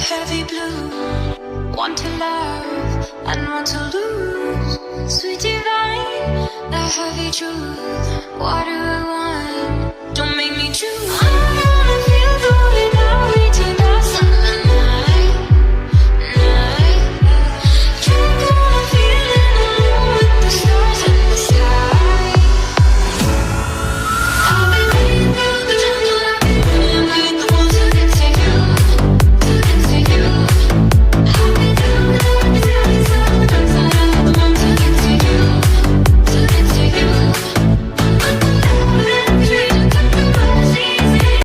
heavy blue. Want to love and want to lose. Sweet divine, the heavy truth. What do I want? Don't make me choose.